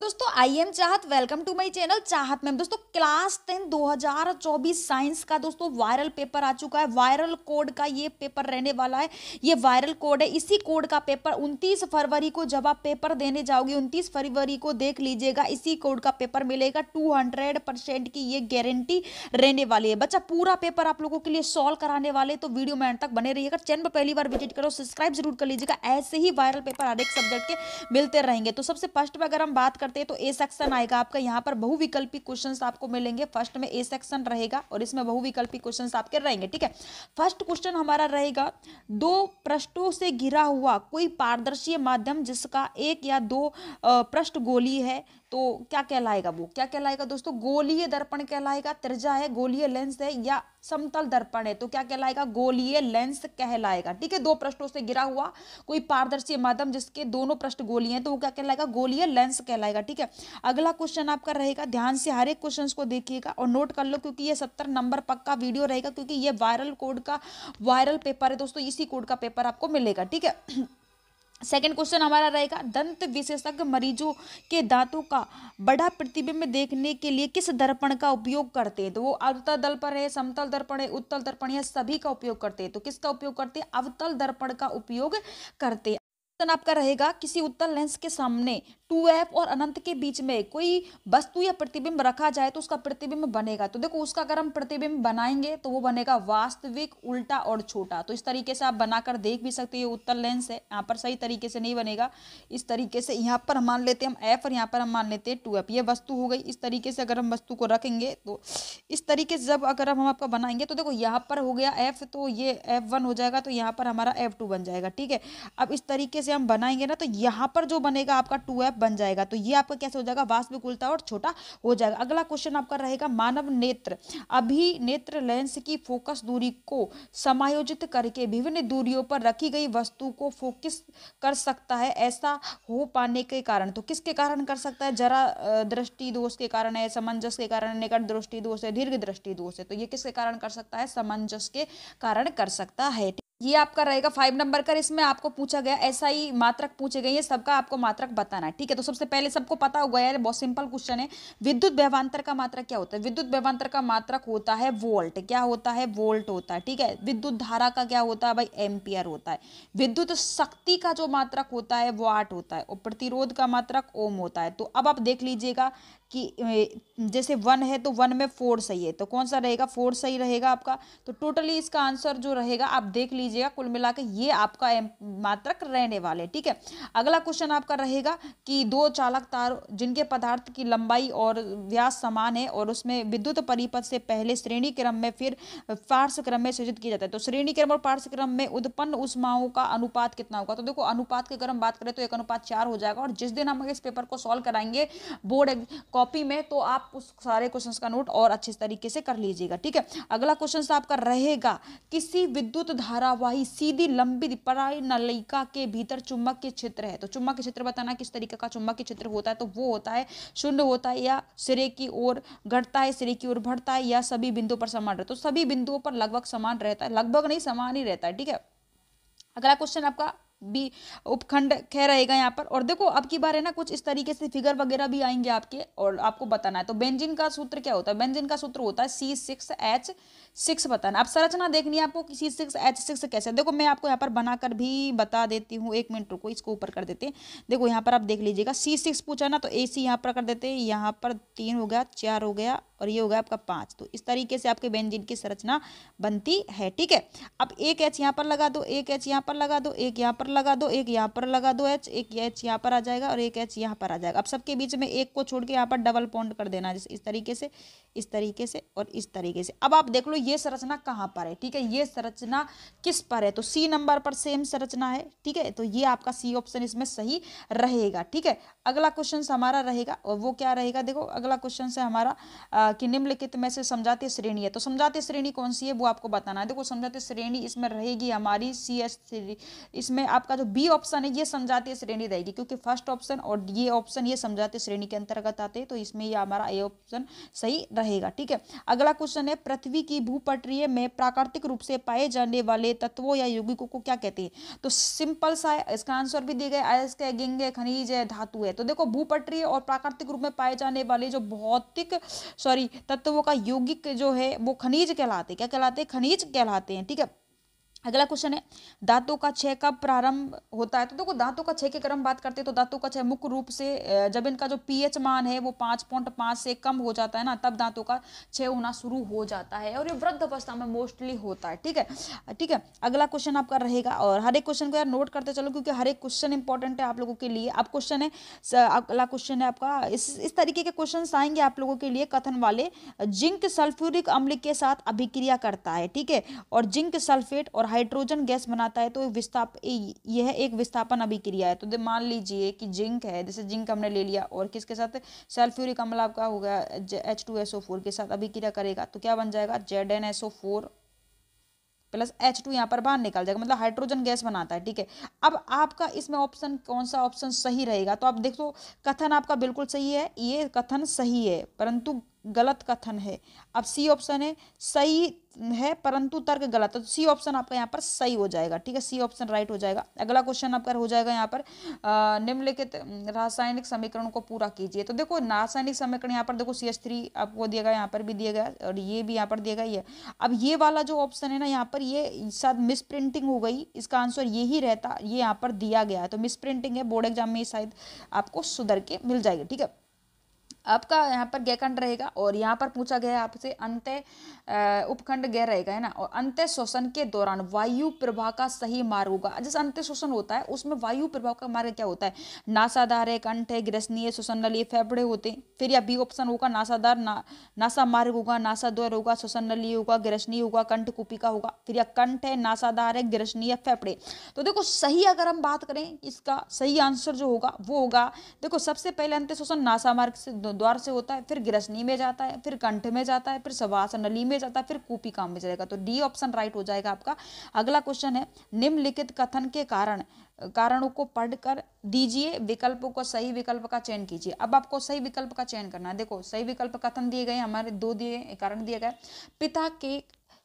दोस्तों I am चाहत, welcome to my channel चाहत मैम। दोस्तों क्लास 10 2024 साइंस का दोस्तों वायरल पेपर आ चुका है। वायरल कोड का ये पेपर रहने वाला है। ये वायरल कोड है, इसी कोड का पेपर 29 फरवरी को जब आप पेपर देने जाओगे 29 फरवरी को देख लीजिएगा, इसी कोड का पेपर मिलेगा। 200% की ये गारंटी रहने वाली है। बच्चा पूरा पेपर आप लोगों के लिए सॉल्व कराने वाले, तो वीडियो में अंत तक बने रहिएगा। चैनल पर पहली बार विजिट करो, सब्सक्राइब जरूर कर लीजिएगा। ऐसे ही वायरल पेपर हर एक सब्जेक्ट के मिलते रहेंगे। तो सबसे फर्स्ट में अगर हम बात करते हैं तो ए सेक्शन आएगा आपका। यहाँ पर बहुविकल्पी क्वेश्चंस आपको मिलेंगे। फर्स्ट में ए सेक्शन रहेगा और इसमें बहुविकल्पी क्वेश्चंस आपके रहेंगे। ठीक है, फर्स्ट क्वेश्चन हमारा रहेगा, दो पृष्ठों से घिरा हुआ कोई पारदर्शी माध्यम जिसका एक या दो पृष्ठ गोलीय है तो क्या कहलाएगा? वो क्या कहलाएगा दोस्तों? गोलीय दर्पण कहलाएगा। त्रिज्या है, गोलीय लेंस है या समतल दर्पण है तो क्या कहलाएगा? गोलीय लेंस कहलाएगा। ठीक है, दो पृष्ठों से घिरा हुआ कोई पारदर्शी माध्यम जिसके दोनों पृष्ठ गोलीय हैं तो वो क्या कहलाएगा? गोलीय लेंस कहलाएगा। ठीक है, अगला क्वेश्चन आपका रहेगा, ध्यान से हर एक क्वेश्चन को देखिएगा और नोट कर लो क्योंकि ये 70 नंबर पक्का वीडियो रहेगा, क्योंकि ये वायरल कोड का वायरल पेपर है दोस्तों। इसी कोड का पेपर आपको मिलेगा। ठीक है, सेकेंड क्वेश्चन हमारा रहेगा, दंत विशेषज्ञ मरीजों के दांतों का बड़ा प्रतिबिंब देखने के लिए किस दर्पण का उपयोग करते हैं? तो वो अवतल दर्पण है, समतल दर्पण है, उत्तल दर्पण है, सभी का उपयोग करते हैं। तो किसका उपयोग करते हैं? अवतल दर्पण का उपयोग करते हैं। आपका रहेगा, किसी उत्तल लेंस के सामने 2f और अनंत के बीच में कोई वस्तु या प्रतिबिंब रखा जाए तो उसका प्रतिबिंब बनेगा। तो देखो उसका अगर हम प्रतिबिंब बनाएंगे तो वो बनेगा वास्तविक, उल्टा और छोटा। तो इस तरीके से आप बनाकर देख भी सकते हैं। ये उत्तल लेंस है, यहाँ पर सही तरीके से नहीं बनेगा। इस तरीके से यहाँ पर हम मान लेते हैं हम f और यहाँ पर हम मान लेते हैं 2f। ये वस्तु हो गई। इस तरीके से अगर हम वस्तु को रखेंगे तो इस तरीके से जब अगर हम आपका बनाएंगे तो देखो यहाँ पर हो गया f, तो ये f1 हो जाएगा, तो यहाँ पर हमारा f2 बन जाएगा। ठीक है, अब इस तरीके से हम बनाएंगे ना तो यहाँ पर जो बनेगा आपका 2f बन जाएगा। तो ये आपका कैसे हो जाएगा? वास्तविक, उल्टा और छोटा हो जाएगा। अगला क्वेश्चन आपका रहेगा, मानव नेत्र अभिनेत्र लेंस की फोकस दूरी को समायोजित करके विभिन्न दूरियों पर रखी गई वस्तु को फोकस कर सकता है। ऐसा हो पाने के कारण, तो किसके कारण कर सकता है? जरा दृष्टि दोष के कारण है, समंजस के कारण, निकट दृष्टि दोष है, दीर्घ दृष्टि दोष है। तो ये किसके कारण कर सकता है? समंजस के कारण कर सकता है। ये आपका रहेगा 5 नंबर का। इसमें आपको पूछा गया, ऐसा ही मात्रक पूछे गए, ये सबका आपको मात्रक बताना है। ठीक है, तो सबसे पहले सबको पता होगा यार, बहुत सिंपल क्वेश्चन है। विद्युत व्यवधान का मात्रक क्या होता है? विद्युत व्यवधान का मात्रक होता है वोल्ट। क्या होता है? वोल्ट होता है। ठीक है, विद्युत धारा का क्या होता है भाई? एम्पियर होता है। विद्युत शक्ति का जो मात्रक होता है वाट होता है और प्रतिरोध का मात्रक ओम होता है। तो अब आप देख लीजिएगा कि जैसे 1 है तो 1 में 4 सही है, तो कौन सा रहेगा? 4 सही रहेगा आपका। तो टोटली इसका आंसर जो रहेगा आप देख लीजिएगा, कुल मिला के ये आपका मात्रक रहने वाले। ठीक है, अगला क्वेश्चन आपका रहेगा कि दो चालक तार जिनके पदार्थ की लंबाई और व्यास समान है और उसमें विद्युत परिपथ से पहले श्रेणी क्रम में फिर पार्श्व क्रम में सृजित किया जाता है, तो श्रेणी क्रम और पार्श्व क्रम में उत्पन्न ऊष्माओं का अनुपात कितना होगा? तो देखो अनुपात की अगर हम बात करें तो 1:4 हो जाएगा। और जिस दिन हम इस पेपर को सॉल्व कराएंगे बोर्ड कॉपी में तो आप उस सारे क्वेश्चंस का नोट और अच्छे तरीके से कर लीजिएगा। ठीक है, अगला क्वेश्चन आपका रहेगा, किसी विद्युत धारावाही सीधी लंबी परानलिका के भीतर चुंबकीय क्षेत्र है। तो चुंबकीय क्षेत्र बताना किस तरीके का चुंबकीय क्षेत्र होता है? तो वो होता है शून्य होता है, या सिरे की ओर घटता है, सिरे की ओर बढ़ता है, या सभी बिंदुओं पर समान रहता है। तो सभी बिंदुओं पर लगभग समान रहता है, लगभग नहीं समान ही रहता है। ठीक है, अगला क्वेश्चन आपका बी उपखंड कह रहेगा यहाँ पर। और देखो अब की बार है ना, कुछ इस तरीके से फिगर वगैरह भी आएंगे आपके और आपको बताना है। तो बेंजीन का सूत्र क्या होता है? बेंजीन का सूत्र होता है C6H6 बताना। अब संरचना देखनी है आपको कि C6H6 कैसे। देखो मैं आपको यहाँ पर बनाकर भी बता देती हूँ, 1 मिनट रुको, इसको ऊपर कर देते हैं। देखो यहाँ पर आप देख लीजिएगा, C6 पूछा ना तो AC यहाँ पर कर देते हैं, यहाँ पर 3 हो गया, 4 हो गया और ये हो गया आपका 5। तो इस तरीके से आपके बेंजीन की संरचना बनती है। ठीक है, अब एक H यहाँ पर लगा दो, एक H यहाँ पर लगा दो, एक यहाँ पर लगा दो, एक यहाँ पर लगा दो H, एक H यहाँ पर आ जाएगा और एक H यहाँ पर आ जाएगा। अब सबके बीच में एक को छोड़ के यहाँ पर डबल बॉन्ड कर देना, जैसे इस तरीके से, इस तरीके से और इस तरीके से। अब आप देख लो ये संरचना कहाँ पर है। ठीक है, ये संरचना किस पर है? तो C नंबर पर सेम संरचना है। ठीक है, तो ये आपका C ऑप्शन इसमें सही रहेगा। ठीक है, अगला क्वेश्चन हमारा रहेगा और वो क्या रहेगा? देखो अगला क्वेश्चन से हमारा कि निम्नलिखित में से समझाती श्रेणी है, तो समझाती श्रेणी कौन सी है वो आपको बताना है। देखो समझाती श्रेणी इसमें रहेगी हमारी CH3, इसमें आपका जो बी ऑप्शन है ये समझाती श्रेणी रहेगी, क्योंकि फर्स्ट ऑप्शन और ये ऑप्शन ये समझाती श्रेणी के अंतर्गत आते हैं, तो इसमें ये हमारा ए ऑप्शन सही रहेगा। ठीक है, अगला क्वेश्चन है, पृथ्वी की भूपटरीय में प्राकृतिक रूप से पाए जाने वाले तत्वों या यौगिकों को क्या कहते हैं? तो सिंपल सा है, इसका आंसर भी दिया गया, अयस्क है, गिंग है, खनिज है, धातु है। तो देखो भूपटरीय और प्राकृतिक रूप में पाए जाने वाले जो भौतिक तत्वों का यौगिक जो है वो खनिज कहलाते हैं। क्या कहलाते हैं? खनिज कहलाते हैं। ठीक है, अगला क्वेश्चन है, धातु का क्षय कब प्रारंभ होता है? तो देखो धातु का क्षय के क्रम बात करते हैं तो धातु का क्षय मुख्य रूप से जब इनका जो पीएच मान है वो 5.5 से कम हो जाता है ना, तब धातु का क्षय होना शुरू हो जाता है, और ये वृद्ध अवस्था में मोस्टली होता है। ठीक है, ठीक है, अगला क्वेश्चन आपका रहेगा, और हर एक क्वेश्चन को यार नोट करते चलो, क्योंकि हर एक क्वेश्चन इंपॉर्टेंट है आप लोगों के लिए। अब क्वेश्चन है, अगला क्वेश्चन है आपका, इस तरीके के क्वेश्चन आएंगे आप लोगों के लिए, कथन वाले। जिंक सल्फ्यूरिक अम्ल के साथ अभिक्रिया करता है, ठीक है, और जिंक सल्फेट और हाइड्रोजन गैस बनाता है, तो यह एक विस्थापन अभिक्रिया है। तो मान लीजिए कि जिंक है, जैसे जिंक हमने ले लिया, और किसके साथ? सल्फ्यूरिक अम्ल आपका हो गया H2SO4 के साथ अभिक्रिया करेगा, तो क्या बन जाएगा? ZnSO4 प्लस H2 यहाँ पर बाहर निकल जाएगा, मतलब हाइड्रोजन गैस बनाता है। ठीक है, अब आपका इसमें ऑप्शन कौन सा ऑप्शन सही रहेगा? तो आप देखो कथन आपका बिल्कुल सही है, ये कथन सही है, परंतु गलत कथन है। अब सी ऑप्शन है सही है परंतु तर्क गलत, तो सी ऑप्शन आपका यहाँ पर सही हो जाएगा। ठीक है, सी ऑप्शन राइट हो जाएगा। अगला क्वेश्चन आपका हो जाएगा यहाँ पर, निम्नलिखित रासायनिक समीकरण को पूरा कीजिए। तो देखो रासायनिक समीकरण यहाँ पर देखो CH3 आपको दिया गया, यहाँ पर भी दिया गया, और ये भी यहाँ पर दिया गया ही है। अब ये वाला जो ऑप्शन है ना, यहाँ पर ये शायद मिस प्रिंटिंग हो गई, इसका आंसर यही रहता, ये यहाँ पर दिया गया है, तो मिस प्रिंटिंग है, बोर्ड एग्जाम में शायद आपको सुधर के मिल जाएगी। ठीक है, आपका यहाँ पर गैखंड रहेगा, और यहाँ पर पूछा गया है आपसे अंत्य उपखंड गैर रहेगा, है ना, और अंत्य श्वसन के दौरान वायु प्रवाह का सही मार्ग होगा। जैसे अंत्य श्वसन होता है उसमें वायु प्रवाह का मार्ग क्या होता है? नासाधार है, कंठ है, ग्रसनीय, श्वसन नली, फेफड़े होते हैं। फिर या बी ऑप्शन होगा नासाधार, नासा मार्ग होगा, नासाद्वार होगा, श्वसन नली होगा, ग्रसनीय होगा, कंठ कुपिका होगा। फिर या कंठ है, नासाधार है, ग्रसनीय, फेफड़े। तो देखो सही अगर हम बात करें, इसका सही आंसर जो होगा वो होगा, देखो सबसे पहले अंत्य श्वसन नासा मार्ग से द्वार से होता है, फिर ग्रसनी में जाता है, फिर कंठ में जाता है, फिर श्वास नली में जाता है, फिर कुपिका में जाएगा, तो डी ऑप्शन राइट हो जाएगा आपका। अगला क्वेश्चन है, निम्नलिखित कथन के कारणों को पढ़कर दीजिए, विकल्पों को सही विकल्प का चयन कीजिए। अब आपको सही विकल्प का चयन करना है। देखो सही विकल्प कथन दिए गए हमारे, दो दिए कारण दिए गए, पिता के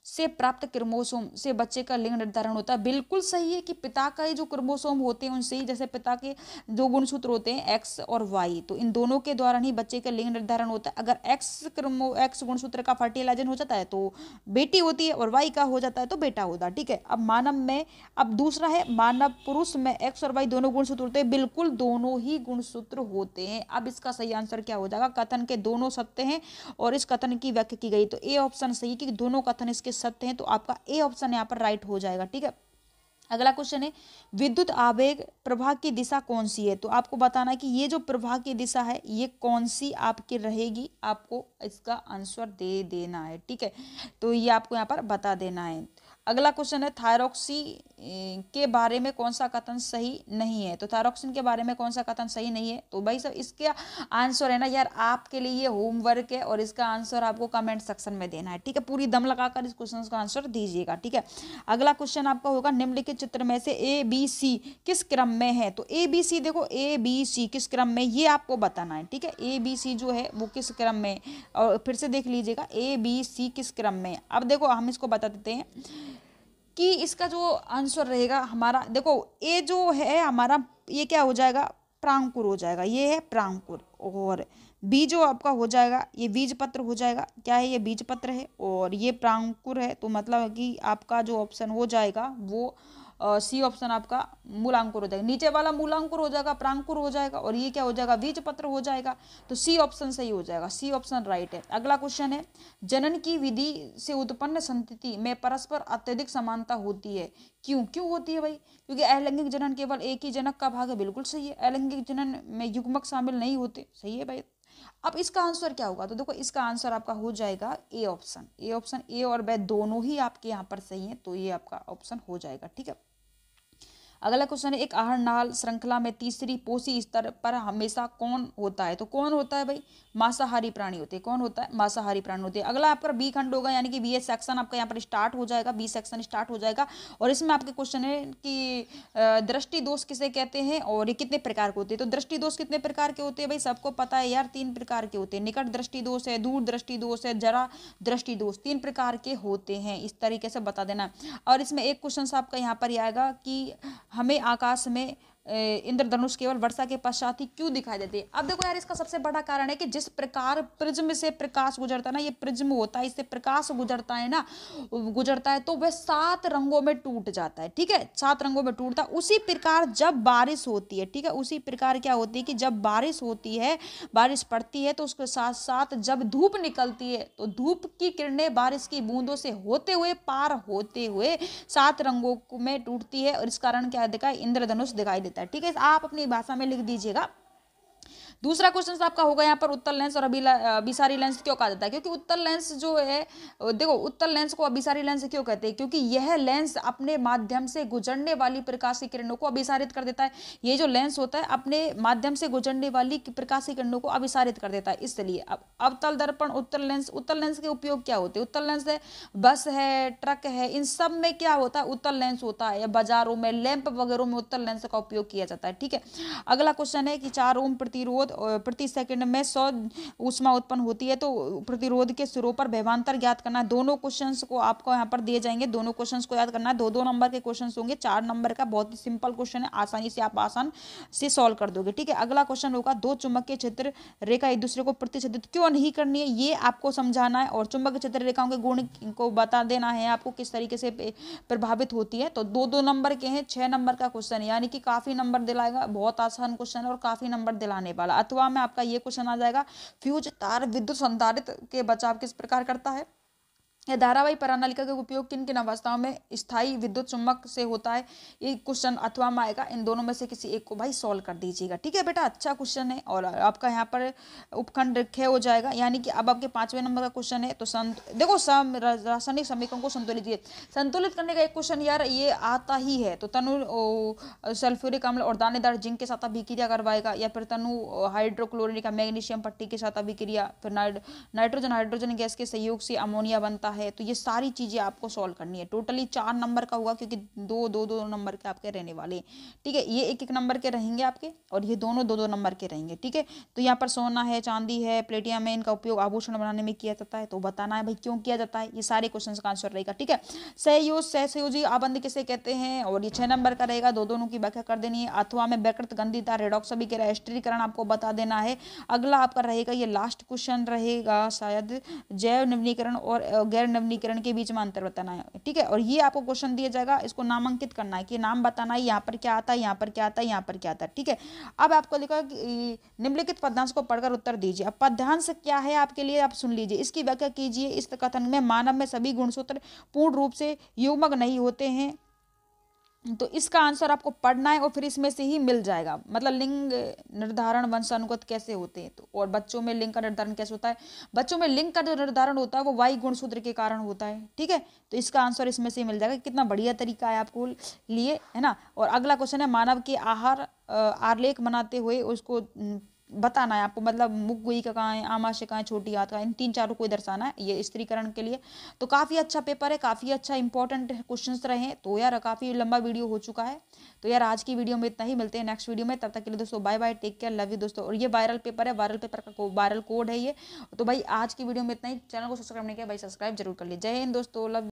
से प्राप्त क्रोमोसोम से बच्चे का लिंग निर्धारण होता है। बिल्कुल सही है कि पिता का जो क्रोमोसोम होते हैं उनसे ही, जैसे पिता के दो गुणसूत्र होते हैं एक्स और वाई, तो इन दोनों के द्वारा ही बच्चे का लिंग निर्धारण होता है। अगर एक्स गुणसूत्र का फर्टिलाइजन हो जाता है तो बेटी होती है, और वाई का हो जाता है तो बेटा होता है। ठीक है, अब मानव में, अब दूसरा है मानव पुरुष में एक्स और वाई दोनों गुणसूत्र होते हैं, बिल्कुल दोनों ही गुणसूत्र होते हैं। अब इसका सही आंसर क्या हो जाएगा? कथन के दोनों सत्य हैं और इस कथन की व्याख्या की गई, तो ए ऑप्शन सही कि दोनों कथन इसके सत्य हैं, तो आपका ए ऑप्शन यहाँ पर राइट हो जाएगा। ठीक है, अगला क्वेश्चन है, विद्युत आवेग प्रवाह की दिशा कौन सी है? तो आपको बताना है कि ये जो प्रवाह की दिशा है ये कौन सी आपकी रहेगी, आपको इसका आंसर दे देना है। ठीक है, तो ये आपको यहाँ पर बता देना है। अगला क्वेश्चन है, थायरॉक्सी के बारे में कौन सा कथन सही नहीं है? तो थायरॉक्सिन के बारे में कौन सा कथन सही नहीं है? तो भाई सब इसका आंसर है ना यार, आपके लिए ये होमवर्क है, और इसका आंसर आपको कमेंट सेक्शन में देना है। ठीक है, पूरी दम लगाकर इस क्वेश्चन का आंसर दीजिएगा। ठीक है, अगला क्वेश्चन आपका होगा, निम्नलिखित चित्र में से ABC किस क्रम में है? तो ABC देखो, ABC किस क्रम में, ये आपको बताना है। ठीक है, ABC जो है वो किस क्रम में, और फिर से देख लीजिएगा ABC किस क्रम में। अब देखो हम इसको बता देते हैं कि इसका जो आंसर रहेगा हमारा, देखो ए जो है हमारा, ये क्या हो जाएगा? प्रांकुर हो जाएगा, ये है प्रांकुर। और बी जो आपका हो जाएगा ये बीज पत्र हो जाएगा। क्या है? ये बीज पत्र है, और ये प्रांकुर है, तो मतलब है कि आपका जो ऑप्शन हो जाएगा वो सी ऑप्शन आपका मूलांकुर हो जाएगा। नीचे वाला मूलांकुर हो जाएगा, प्रांकुर हो जाएगा, और ये क्या हो जाएगा? बीज पत्र हो जाएगा, तो सी ऑप्शन सही हो जाएगा, सी ऑप्शन राइट है। अगला क्वेश्चन है, जनन की विधि से उत्पन्न संतति में परस्पर अत्यधिक समानता होती है, क्यों? क्यों होती है भाई? क्योंकि अलैंगिक जनन केवल एक ही जनक का भाग है, बिल्कुल सही है। अलैंगिक जनन में युग्मक शामिल नहीं होते, सही है भाई। अब इसका आंसर क्या होगा? तो देखो इसका आंसर आपका हो जाएगा ए ऑप्शन। ए ऑप्शन, ए और बी दोनों ही आपके यहाँ पर सही है, तो ये आपका ऑप्शन हो जाएगा। ठीक है, अगला क्वेश्चन है, एक आहारनाल श्रृंखला में तीसरी पोषी स्तर पर हमेशा कौन होता है? तो कौन होता है भाई? मांसाहारी प्राणी होते हैं। कौन होता है? मांसाहारी प्राणी होते हैं। अगला आपका बी खंड होगा, यानी कि बी सेक्शन आपका यहाँ पर स्टार्ट हो जाएगा, बी सेक्शन स्टार्ट हो जाएगा। और इसमें आपके क्वेश्चन है कि दृष्टि दोष किसे कहते हैं और ये कितने प्रकार के होते हैं? तो दृष्टि दोष कितने प्रकार के होते हैं भाई? सबको पता है यार, 3 प्रकार के होते हैं। निकट दृष्टि दोष है, दूर दृष्टि दोष है, जरा दृष्टि दोष, 3 प्रकार के होते हैं। इस तरीके से बता देना। और इसमें एक क्वेश्चन आपका यहाँ पर आएगा कि हमें आकाश में इंद्रधनुष केवल वर्षा के पश्चात ही क्यों दिखाई देती है? अब देखो यार, इसका सबसे बड़ा कारण है कि जिस प्रकार प्रिज्म से प्रकाश गुजरता है ना, ये प्रिज्म होता है, इससे प्रकाश गुजरता है ना, गुजरता है तो वह 7 रंगों में टूट जाता है। ठीक है, 7 रंगों में टूटता है। उसी प्रकार जब बारिश होती है, ठीक है, उसी प्रकार क्या होती है कि जब बारिश होती है, बारिश पड़ती है, तो उसके साथ साथ जब धूप निकलती है तो धूप की किरणें बारिश की बूंदों से होते हुए, पार होते हुए 7 रंगों में टूटती है, और इस कारण क्या दिखाई? इंद्रधनुष दिखाई देता है। ठीक है, आप अपनी भाषा में लिख दीजिएगा। दूसरा क्वेश्चन आपका होगा यहाँ पर, उत्तल लेंस और अभिसारी लेंस क्यों कहा जाता है? क्योंकि उत्तल लेंस जो है, देखो उत्तल लेंस को अभिसारी लेंस क्यों कहते हैं? क्योंकि यह लेंस अपने माध्यम से गुजरने वाली प्रकाश की किरणों को अभिसारित कर देता है। ये जो लेंस होता है अपने माध्यम से गुजरने वाली प्रकाश की किरणों को अभिसारित कर देता है, इसलिए। अब अवतल दर्पण, उत्तल लेंस, उत्तल लेंस के उपयोग क्या होते हैं? उत्तल लेंस है बस है, ट्रक है, इन सब में क्या होता है? उत्तल लेंस होता है। या बाजारों में, लैंप वगैरह में उत्तल लेंस का उपयोग किया जाता है। ठीक है, अगला क्वेश्चन है कि 4 ओम प्रतिरोध प्रति सेकंड में 100 ऊष्मा उत्पन्न होती है, तो प्रतिरोध के सिरों पर व्यवांतर ज्ञात करना है। दोनों क्वेश्चंस को आपको यहाँ पर दिए जाएंगे, दोनों क्वेश्चंस को याद करना है। 2-2 नंबर के क्वेश्चंस होंगे, 4 नंबर का बहुत ही सिंपल क्वेश्चन है, आसानी से आप आसान से सॉल्व कर दोगे। ठीक है, अगला क्वेश्चन होगा, 2 चुंबकीय क्षेत्र रेखा एक दूसरे को प्रतिच्छेदित क्यों नहीं करनी है, ये आपको समझाना है। और चुंबकीय क्षेत्र रेखाओं के गुण को बता देना है आपको, किस तरीके से प्रभावित होती है। तो 2-2 नंबर के हैं, 6 नंबर का क्वेश्चन है, यानी कि काफी नंबर दिलाएगा। बहुत आसान क्वेश्चन है और काफी नंबर दिलाने वाला। अथवा में आपका ये क्वेश्चन आ जाएगा, फ्यूज तार विद्युत संधारित्र के बचाव किस प्रकार करता है? यह धारावाही प्रणालिका का उपयोग किन किन अवस्थाओं में स्थायी विद्युत चुम्बक से होता है? ये क्वेश्चन अथवा में आएगा। इन दोनों में से किसी एक को भाई सॉल्व कर दीजिएगा। ठीक है बेटा, अच्छा क्वेश्चन है। और आपका यहाँ पर उपखंड रेखे हो जाएगा, यानी कि अब आपके 5वें नंबर का क्वेश्चन है। तो देखो रासायनिक समीकरण को संतुलित करने का एक क्वेश्चन यार ये आता ही है। तो तनु सल्फ्यूरिक अम्ल और दानेदार जिंक के साथ अभिक्रिया करवाएगा, या फिर तनु हाइड्रोक्लोरिक मैग्नीशियम पट्टी के साथ अभिक्रिया, फिर नाइट्रोजन हाइड्रोजन गैस के सहयोग से अमोनिया बनता है। तो ये सारी चीजें आपको सॉल्व करनी है। टोटली 4 नंबर का होगा, क्योंकि 2-2 नंबर के आपके रहने वाले हैं। ठीक है, ये 1-1 नंबर के रहेंगे आपके, और ये दोनों 2-2 नंबर के रहेंगे। ठीक है, तो यहाँ पर सोना है, चांदी है, प्लेटियम है, इनका उपयोग आभूषण बनाने में किया जाता है। तो बताना है भाई क्यों किया जाता है। ये सारे क्वेश्चन का आंसर रहेगा। ठीक है, सहसंयोजी आबंध किसे कहते हैं? और ये 6 नंबर का रहेगा। दोनों की व्याख्या कर देनी है। अथवा में विकृत गंधिता रेडॉक्स के स्थिरीकरण आपको बता देना है। अगला आपका रहेगा, ये लास्ट क्वेश्चन रहेगा शायद, जैव नवीनीकरण और गैर नवीनीकरण के बीच में अंतर बताना है। ठीक है, और ये आपको क्वेश्चन दिया जाएगा, इसको नामांकित करना है कि नाम बताना है, यहाँ पर क्या आता है, यहाँ पर क्या आता है, यहाँ पर क्या आता है। ठीक है, अब आपको लिखा निम्नलिखित पद्यांश को पढ़कर उत्तर दीजिए। अब पद्यांश क्या है आपके लिए, आप सुन लीजिए, इसकी व्याख्या कीजिए। इस कथन में मानव में सभी गुणसूत्र पूर्ण रूप से युग्मक नहीं होते हैं। तो इसका आंसर आपको पढ़ना है और फिर इसमें से ही मिल जाएगा। मतलब लिंग निर्धारण वंशानुगत कैसे होते हैं, तो और बच्चों में लिंग का निर्धारण कैसे होता है? बच्चों में लिंग का जो निर्धारण होता है वो वाई गुणसूत्र के कारण होता है। ठीक है, तो इसका आंसर इसमें से ही मिल जाएगा। कितना बढ़िया तरीका है आपको लिए, है ना। और अगला क्वेश्चन है, मानव के आहार आलेख बनाते हुए उसको बताना है आपको। मतलब मुख गुई का कहाँ है, आमाशय कहाँ है, छोटी हाथ का, इन 3-4 को दर्शाना है ये स्त्रीकरण के लिए। तो काफ़ी अच्छा पेपर है, काफ़ी अच्छा इंपॉर्टेंट क्वेश्चंस रहे। तो यार काफ़ी लंबा वीडियो हो चुका है। तो यार आज की वीडियो में इतना ही, मिलते हैं नेक्स्ट वीडियो में। तब तक के लिए दोस्तों bye bye, take care, love you दोस्तों। और ये वायरल पेपर है, वायरल पेपर का वायरल कोड है ये। तो भाई आज की वीडियो में इतना ही। चैनल को सब्सक्राइब नहीं किया भाई, सब्सक्राइब जरूर कर लीजिए। जय हिंद दोस्तों, लव।